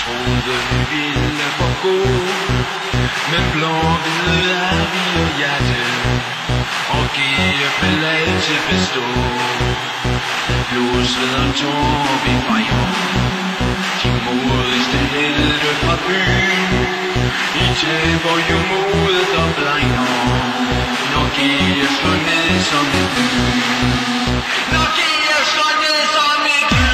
troede vi ville forgå, men blå-hvide er vi og hjerte, og GFLA bestå. Blod, sved og tår vi fejrer de modigste helte fra byen. I taber jo modet og blegner, når GF slår ned som et lyn. Når GF slår ned som et lyn.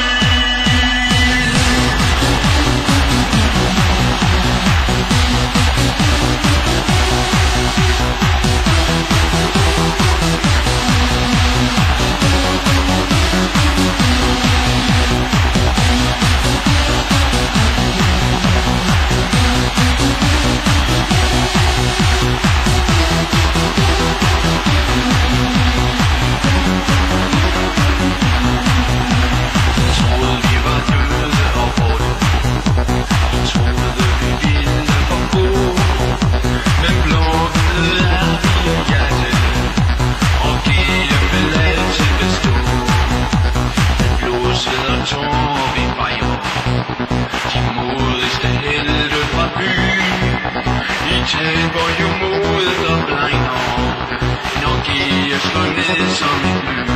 Taber jo modet og blegner, når GF slår ned som et lyn.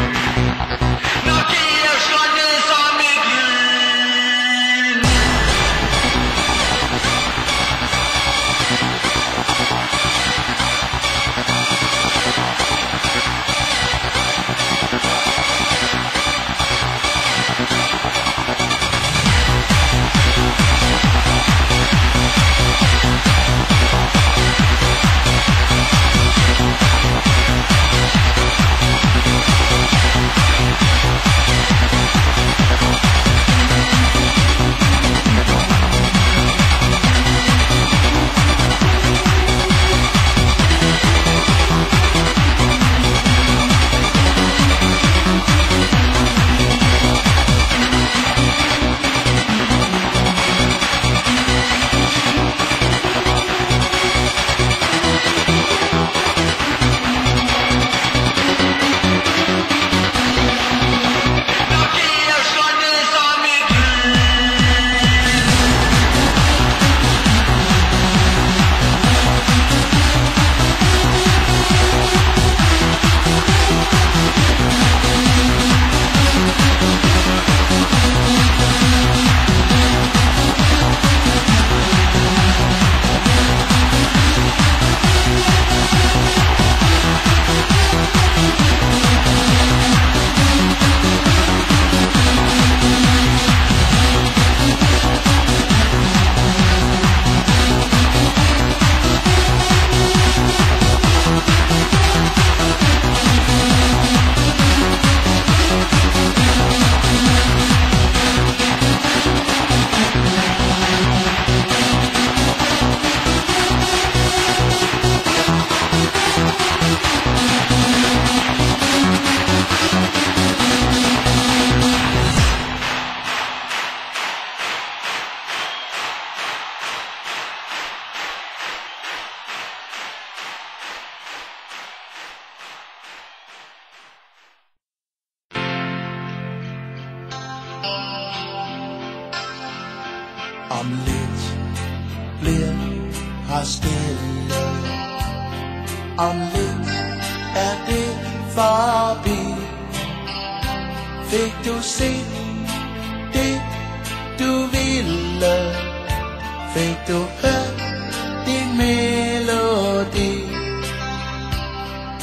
Når GF slår ned som et lyn. Om lidt bliver her stille. Om lidt er det forbi. Fik du set det du ville? Fik du hørt din melodi?